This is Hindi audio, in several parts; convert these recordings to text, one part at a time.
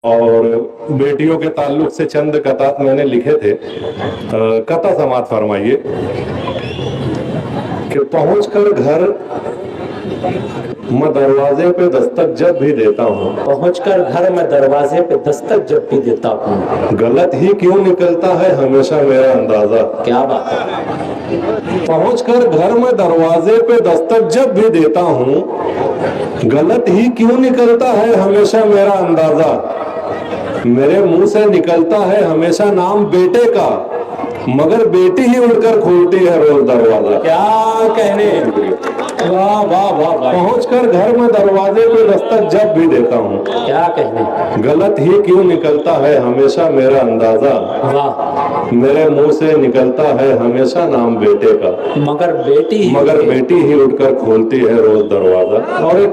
और बेटियों के ताल्लुक से चंद कतात मैंने लिखे थे। कता समात फरमाइए कि पहुंचकर घर मैं दरवाजे पे दस्तक जब भी देता हूँ, पहुंचकर घर में दरवाजे पे दस्तक जब भी देता हूँ, गलत ही क्यों निकलता है हमेशा मेरा अंदाजा। क्या बात है। पहुंचकर घर में दरवाजे पे दस्तक जब भी देता हूँ, गलत ही क्यों निकलता है हमेशा मेरा अंदाजा। मेरे मुंह से निकलता है हमेशा नाम बेटे का, मगर बेटी ही उड़कर खोलती है रोज दरवाजा। क्या कहने, वाह वाह वाह वाह। पहुंचकर घर में दरवाजे पे दस्तक जब भी देता हूँ, क्या कहने, गलत ही क्यों निकलता है हमेशा मेरा अंदाजा। वाह। मेरे मुंह से निकलता है हमेशा नाम बेटे का, मगर बेटी ही उठकर खोलती है रोज दरवाजा। और एक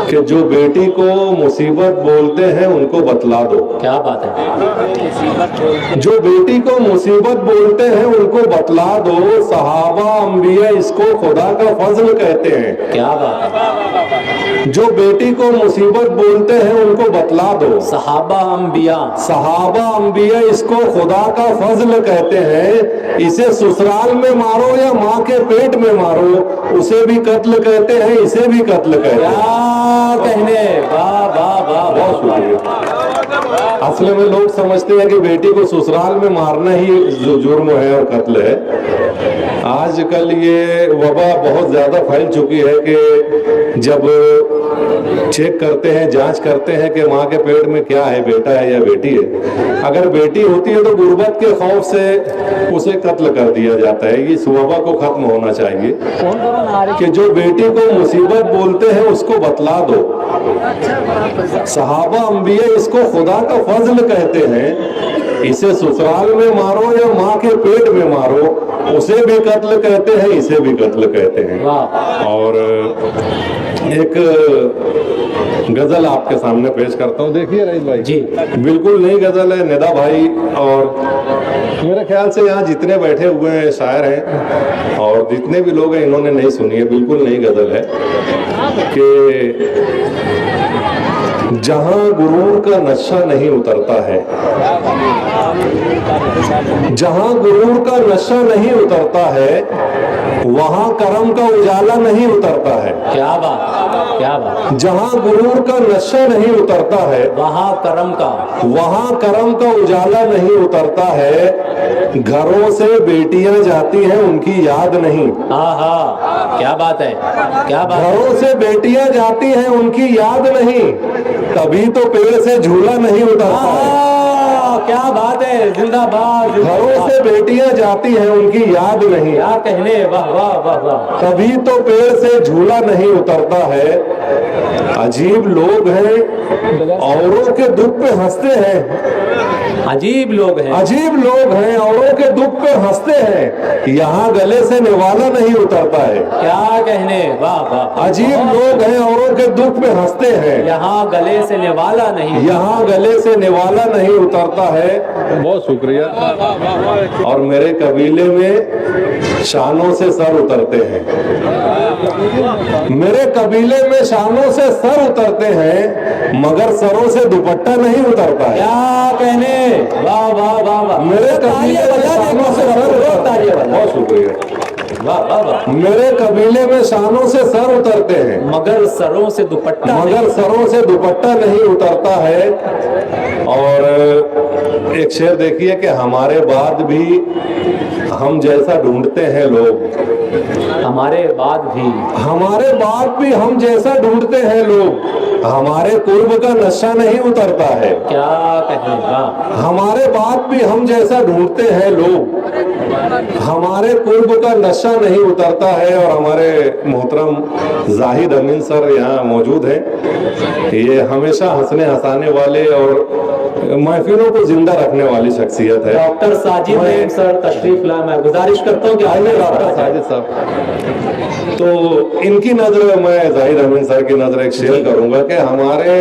कि जो बेटी को मुसीबत बोलते हैं उनको बतला दो। क्या बात है। जो बेटी को मुसीबत बोलते हैं उनको बतला दो। सहाबा अंबिया इसको खुदा का फजल कहते हैं। क्या बात है। जो बेटी को मुसीबत बोलते हैं उनको बतला दो। सहाबा अंबिया इसको खुदा का फजल कहते हैं। इसे ससुराल में मारो या माँ के पेट में मारो, उसे भी कत्ल कहते हैं, इसे भी कत्ल कहते हैं। क्या कहने, वाह वाह वाह। बहुत शुक्रिया। असल में लोग समझते हैं कि बेटी को ससुराल में मारना ही जुर्म है और कत्ल है। आजकल ये वबा बहुत ज्यादा फैल चुकी है कि जब चेक करते हैं, जांच करते हैं कि माँ के पेट में क्या है, बेटा है या बेटी है। अगर बेटी होती है तो गुर्बत के खौफ से उसे कत्ल कर दिया जाता है। ये वबा को खत्म होना चाहिए कि जो बेटी को मुसीबत बोलते हैं उसको बतला दो। सहाबा अंबिया इसको खुदा का फजल कहते हैं। इसे ससुराल में मारो या माँ के पेट में मारो, उसे भी कत्ल कहते हैं, इसे भी कत्ल कहते हैं। और एक गजल आपके सामने पेश करता हूँ, देखिए रईस भाई जी। बिल्कुल नई गजल है, निदा भाई और मेरे ख्याल से यहाँ जितने बैठे हुए हैं शायर हैं और जितने भी लोग हैं इन्होंने नहीं सुनी है। बिल्कुल नई गजल है कि जहां गुरूर का नशा नहीं उतरता है, जहां गुरूर का नशा नहीं उतरता है, वहां करम का उजाला नहीं उतरता है। क्या बात, क्या बात। जहां गुरूर का नशा नहीं उतरता है, वहां करम का उजाला नहीं उतरता है। घरों से बेटियां जाती हैं उनकी याद नहीं। हाँ, क्या बात है, क्या बात। घरों से बेटियां जाती हैं उनकी याद नहीं, तभी तो पेड़ से झूला नहीं उतरता है। क्या बात है, जिंदाबाद। घरों से बेटियां जाती हैं उनकी याद नहीं। क्या कहने, वाह वाह वाह वाह। तभी तो पेड़ से झूला नहीं उतरता है। अजीब लोग हैं, औरों के दुख पे हंसते हैं। अजीब लोग हैं, औरों के दुख पे हंसते हैं। यहाँ गले से निवाला नहीं उतरता है। क्या कहने, वाह वाह। अजीब लोग हैं, औरों के दुख पे हंसते हैं। यहाँ गले से निवाला नहीं उतरता है। बहुत शुक्रिया। और मेरे कबीले में शानों से सर उतरते हैं। मेरे कबीले में शानों से सर उतरते हैं, मगर सरों से दुपट्टा नहीं उतरता है। क्या कहने, वाह वाह वाह वाह। मेरे कबीले में शानों से सर उतरते हैं। बहुत शुक्रिया। वाह वाह वाह। मेरे कबीले में शानों से सर उतरते हैं, मगर सरों से दुपट्टा नहीं उतरता है। और एक शेर देखिए कि हमारे बाद भी हम जैसा ढूंढते हैं लोग। हमारे बाद भी हम जैसा ढूंढते हैं लोग। हमारे कुर्ब का नशा नहीं उतरता है। क्या कहेगा। हमारे बाद भी हम जैसा ढूंढते हैं लोग। हमारे कुर्ब का नशा नहीं उतरता है। और हमारे मोहतरम जाहिद अमीन सर यहाँ मौजूद हैं। ये हमेशा हंसने हंसाने वाले और महफिलों को जिंदा रखने वाली शख्सियत है। डॉक्टर साजिद सर तशरीफ ला, मैं गुजारिश करता हूँ कि आइए डॉक्टर साजिद साहब। तो इनकी नजर, मैं जाहिद अमीन सर की नजर एक शेयर करूंगा कि हमारे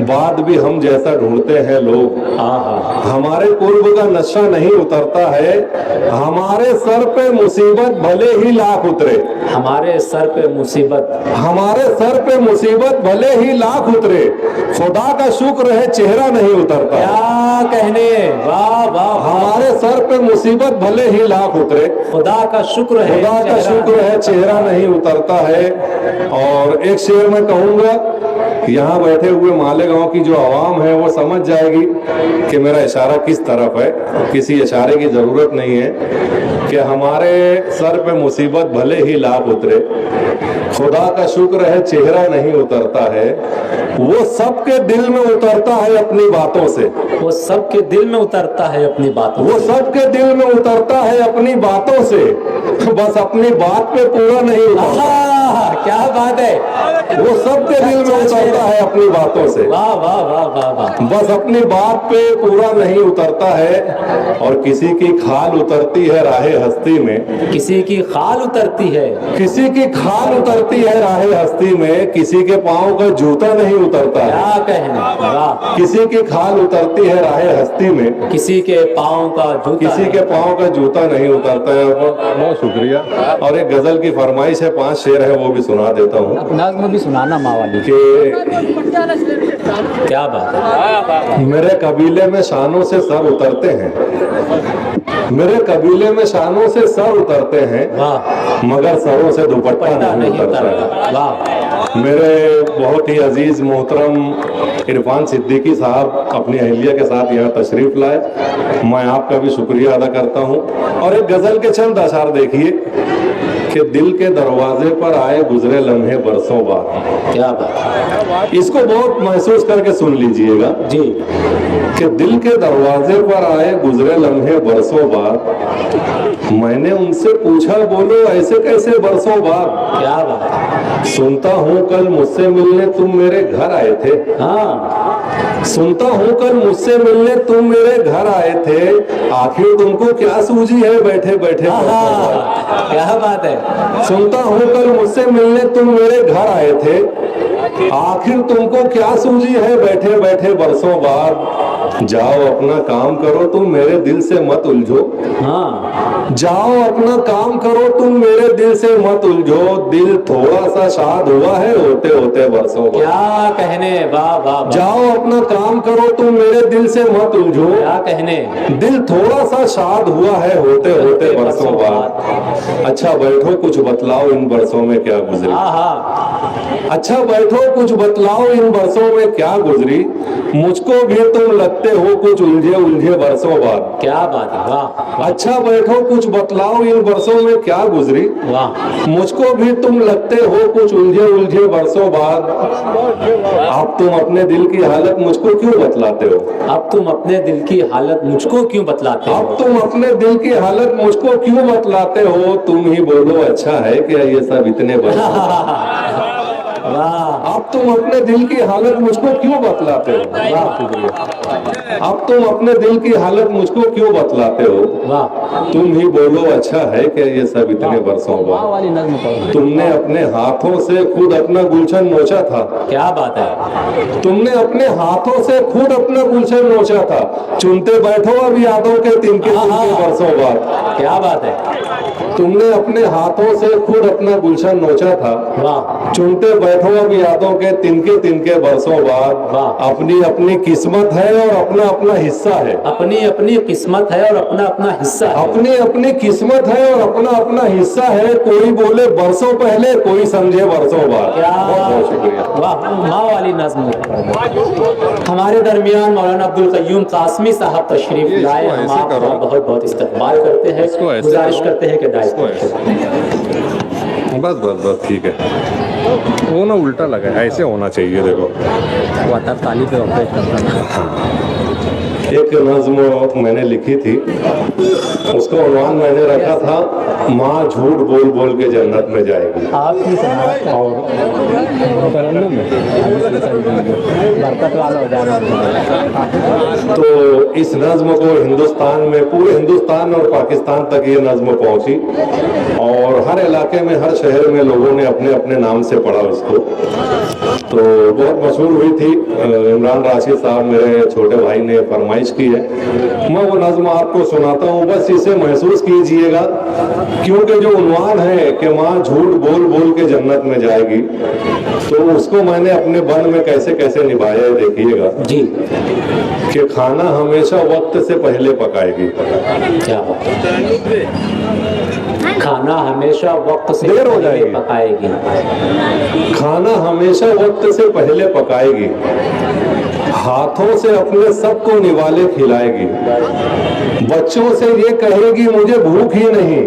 बाद भी हम जैसा ढूंढते हैं लोग। हाँ हमारे पूर्व का नशा नहीं उतरता है, हमारे सर पे मुसीबत भले ही लाख उतरे। हमारे सर पे मुसीबत, हमारे सर पे मुसीबत भले ही लाख उतरे, खुदा का शुक्र है चेहरा नहीं उतरता। क्या कहने, वाह वाह। हमारे सर पे मुसीबत भले ही लाख उतरे, खुदा का शुक्र है, खुदा का शुक्र है चेहरा नहीं उतरता है। और एक शेर मैं कहूंगा, यहाँ बैठे हुए मालेगांव की जो आवाम है वो समझ जाएगी कि मेरा इशारा किस तरफ है। किसी इशारे की जरूरत नहीं है कि हमारे सर पे मुसीबत भले ही लाख उतरे, खुदा का शुक्र है चेहरा नहीं उतरता है। वो सबके दिल में उतरता है अपनी बातों से, वो सबके दिल में उतरता है अपनी बातों वो से। सबके दिल में उतरता है अपनी बातों से, बस अपनी बात पे पूरा नहीं उतरता। आहा, क्या बात है। वो सबके दिल में उतरता है अपनी बातों से, वाह वाह वाह वाह वाह। बस अपनी बात पे पूरा नहीं उतरता है। और किसी की खाल उतरती है राहे हस्ती में, किसी की खाल उतरती है, किसी की खाल उतरती है राहे हस्ती में, किसी के पाँव का जूता नहीं उतरता है। क्या कहने, वाह। किसी की खाल उतरती है राहे हस्ती में, किसी के पाँव का जूता, किसी के पाँव का जूता नहीं उतरता है। बहुत शुक्रिया। और एक गजल की फरमाइश है, 5 शेर है वो भी सुना देता हूँ नज़्म भी सुनाना माँ वाली। कि क्या बात है। मेरे कबीले में शानों से सर उतरते हैं, मेरे कबीले में शानों से सर उतरते हैं, वाह, मगर सरों से दुपट्टा पट्टा नहीं नहीं उतरता है। उतरता। वाह, मेरे बहुत ही अजीज मोहतरम इरफान सिद्दीकी साहब अपनी अहलिया के साथ यहाँ तशरीफ लाए, मैं आपका भी शुक्रिया अदा करता हूँ। और एक गजल के चंद अशार देखिए कि दिल के दरवाजे पर आए गुजरे लम्हे बरसों बाद। क्या बात है। इसको बहुत महसूस करके सुन लीजिएगा जी, कि दिल के दरवाजे पर आए गुजरे लम्हे बरसों बाद, मैंने उनसे पूछा बोलो ऐसे कैसे बरसों बाद। क्या बात है। सुनता हूँ कल मुझसे मिलने तुम मेरे घर आए थे, हाँ, सुनता हूँ कल मुझसे मिलने तुम मेरे घर आए थे, आखिर तुमको क्या सूझी है बैठे बैठे बरसों बाद। क्या बात है। सुनता हूँ कल मुझसे मिलने तुम मेरे घर आए थे, आखिर तुमको क्या सूझी है बैठे बैठे बरसों बाद। जाओ अपना काम करो तुम मेरे दिल से मत उलझो, हाँ, जाओ अपना काम करो तुम मेरे दिल से मत उलझो, दिल थोड़ा सा शाद हुआ है होते होते बरसों बाद। क्या कहने, वाह वाह वाह। जाओ अपना काम करो तुम मेरे दिल से मत उलझो, क्या कहने। दिल थोड़ा सा शाद हुआ है होते होते बरसों बाद। अच्छा बैठो कुछ बतलाओ इन बरसों में क्या गुजरी, हाँ, अच्छा बैठो कुछ बतलाओ इन बरसों में क्या गुजरी, मुझको भी तुम लगते हो कुछ उलझे उलझे बरसों बाद। क्या बात है। वाह अच्छा बैठो कुछ बतलाओ इन बरसों में क्या गुजरी, वाह। मुझको भी तुम लगते हो कुछ उलझे उलझे बरसों बाद। अब तुम अपने दिल की हालत मुझको क्यों बतलाते हो, अब तुम अपने दिल की हालत मुझको क्यों बतलाते हो। अब तुम अपने दिल की हालत मुझको क्यों बतलाते हो, तुम ही बोलो अच्छा है क्या ये सब इतने बरसों बाद। वाह, अब तुम अपने दिल की हालत मुझको क्यों बतलाते हो। वाह शुक्रिया। अब तुम अपने दिल की हालत मुझको क्यों बतलाते हो, वाह। तुम ही बोलो अच्छा है क्या ये सब इतने बरसों बाद। वाली नज़्म पढ़ो। तुमने अपने हाथों से खुद अपना गुलशन नोचा था, क्या बात है। तुमने अपने हाथों से खुद अपना गुलशन नोचा था, चुनते बैठो अब यादों के तिनके तिनके बरसों बाद। क्या बात है। तुमने अपने हाथों से खुद अपना गुलशन नोचा था, वाह, चुनते बैठो अब यादों के तिनके तिनके बरसों बाद। वाह। अपनी अपनी किस्मत है और अपना अपना हिस्सा है, अपनी अपनी किस्मत है और अपना अपना हिस्सा है। अपनी अपनी किस्मत है और अपना अपना हिस्सा है, कोई बोले बरसों पहले कोई समझे बरसों बाद। क्या बहुत बहुत शुक्रिया। वाह, माँ वाली नज़्म। हमारे दरमियान मौलाना अब्दुल कय्यूम कासमी साहब तशरीफ ये लाए, इसको हम ऐसे आपका करो। बहुत बहुत इस्तकबाल करते हैं, इसको ऐसे गुजारिश करो। करते हैं कि डायस इसको बस बस बस ठीक है। वो ना उल्टा लगा है, ऐसे होना चाहिए। देखो ताली पे ऑपरेट करता एक नज्म मैंने लिखी थी, उसका उन्वान मैंने रखा था माँ झूठ बोल बोल के जन्नत में जाएगी। आप ही बरकत वाला हो जाना। तो इस नज्म को हिंदुस्तान में, पूरे हिंदुस्तान और पाकिस्तान तक ये नज्म पहुंची और हर इलाके में, हर शहर में लोगों ने अपने अपने नाम से पढ़ा उसको। तो बहुत मशहूर हुई थी। इमरान राशिद साहब मेरे छोटे भाई ने फरमाइश की है, मैं वो नज़्म आपको सुनाता हूँ, बस इसे महसूस कीजिएगा, क्योंकि जो उन्वान है कि माँ झूठ बोल बोल के जन्नत में जाएगी, तो उसको मैंने अपने बन में कैसे कैसे निभाया है देखिएगा जी। कि खाना हमेशा वक्त से पहले पकाएगी। क्या बात है। खाना हमेशा वक्त से देर हो पहले जाएगी। पकाएगी। खाना हमेशा वक्त से पहले पकाएगी, हाथों से अपने सबको निवाले खिलाएगी, बच्चों से ये कहेगी मुझे भूख ही नहीं,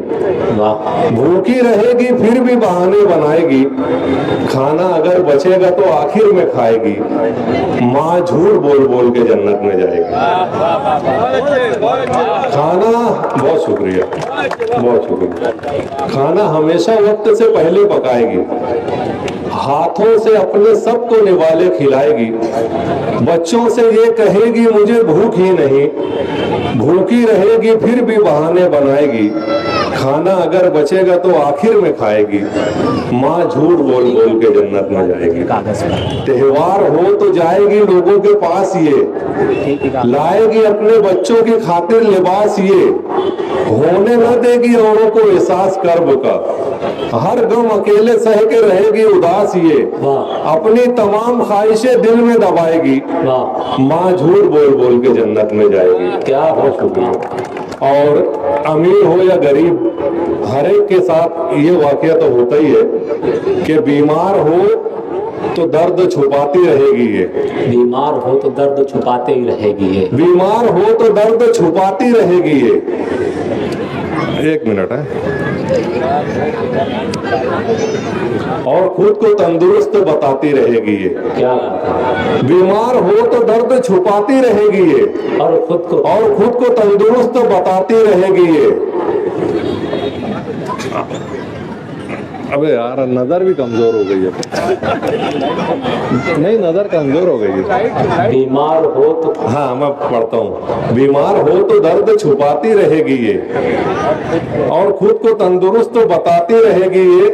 वाह। भूखी रहेगी फिर भी बहाने बनाएगी, खाना अगर बचेगा तो आखिर में खाएगी, माँ झूठ बोल बोल के जन्नत में जाएगी। खाना, बहुत शुक्रिया, बहुत शुक्रिया। खाना हमेशा वक्त से पहले पकाएगी, हाथों से अपने सबको निवाले खिलाएगी, बच्चों से ये कहेगी मुझे भूख ही नहीं, भूखी रहेगी फिर भी बहाने बनाएगी, खाना अगर बचेगा तो आखिर में खाएगी, माँ झूठ बोल बोल के जन्नत में जाएगी। कागज पर। त्योहार हो तो जाएगी लोगों के पास ये, लाएगी अपने बच्चों की खातिर लिबास ये, होने न देगी औरों को एहसास कर्ब का, हर गम अकेले सह के रहेगी उदास ये, वाह। अपनी तमाम ख्वाहिशें दिल में दबाएगी, वाह। माँ झूठ बोल बोल के जन्नत में जाएगी। क्या बहुत शुक्रिया। और अमीर हो या गरीब, हर एक के साथ ये वाकया तो होता ही है कि बीमार हो तो दर्द छुपाती रहेगी ये, बीमार हो तो दर्द छुपाते ही रहेगी ये, बीमार हो तो दर्द छुपाती रहेगी ये। एक मिनट है। और खुद को तंदुरुस्त बताती रहेगी ये, क्या बात है। बीमार हो तो दर्द छुपाती रहेगी ये, और खुद को तंदुरुस्त बताती रहेगी ये। अबे यार नजर भी कमजोर हो गई है। नहीं, नजर कमजोर हो गई है। बीमार हो तो, हाँ मैं पढ़ता हूँ, बीमार हो तो दर्द छुपाती रहेगी ये, और खुद को तंदुरुस्त बताती रहेगी ये,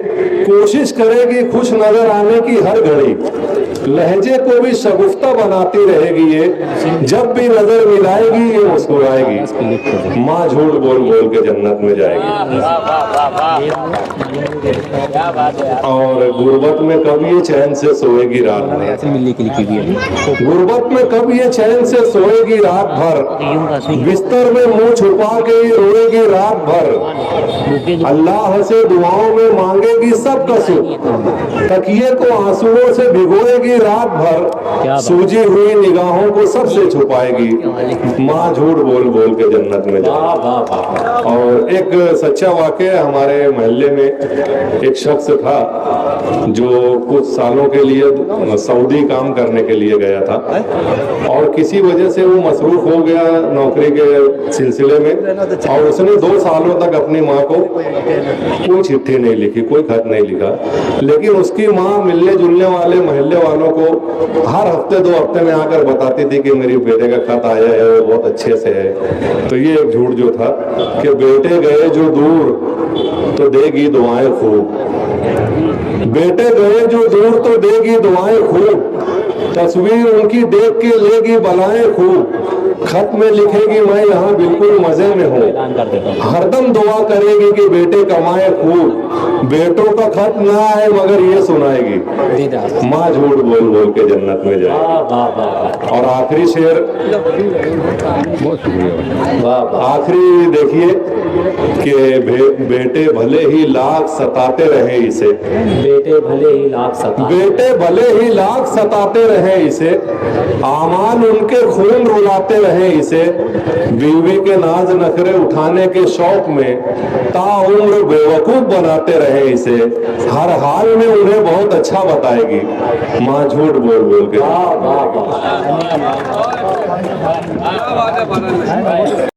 कोशिश करेगी खुश नजर आने की हर घड़ी, लहजे को भी शगुफ्ता बनाती रहेगी ये, जब भी नजर मिलाएगी ये मुस्कुराएगी, माँ झूठ बोल बोल के जन्नत में जाएगी। और गुर्बत में कब ये चैन से सोएगी रात भर, मिलने के लिए की है। गुर्बत में कब ये चैन से सोएगी रात भर, बिस्तर में मुंह छुपा के ये रोएगी रात भर, अल्लाह से दुआओं में मांगेगी सबका सुख, तकिए को आंसुओं से भिगोएगी रात भर, सूजी हुई निगाहों को सबसे छुपाएगी, माँ झूठ बोल बोल के जन्नत में जाएगी। और एक सच्चा वाकया, हमारे मोहल्ले में एक शख्स था जो कुछ सालों के लिए सऊदी काम करने के लिए गया था, और किसी वजह से वो मसरूफ हो गया नौकरी के सिलसिले में, और उसने 2 सालों तक अपनी माँ को कोई चिट्ठी नहीं लिखी, कोई खत नहीं लिखा, लेकिन उसकी माँ मिलने जुलने वाले मोहल्ले वालों को हर हफ्ते 2 हफ्ते में आकर बताती थी कि मेरे बेटे का खत आया है, वो बहुत अच्छे से है। तो ये एक झूठ जो था कि बेटे गए जो दूर तो देगी दुआएं खूब, बेटे गए जो दूर तो देगी दुआएं खूब, तस्वीर उनकी देख के लेगी बलाएं खूब, खत में लिखेगी मैं यहाँ बिल्कुल मजे में हूँ, हरदम दुआ करेगी कि बेटे कमाए खूब, बेटों का खत ना आए मगर ये सुनाएगी, माँ झूठ बोल बोल के जन्नत में जाएगी। और आखिरी शेर, बहुत शुक्रिया, आखिरी देखिए कि बेटे भले ही लाख सताते रहे इसे, बेटे भले ही लाख सताते, बेटे भले ही लाख सताते रहे इसे, आमाल उनके खून रुलाते रहे इसे, बीवी के नाज नखरे उठाने के शौक में ताउम्र बेवकूफ बनाते रहे इसे, हर हाल में उन्हें बहुत अच्छा बताएगी, माँ झूठ बोल बोल के।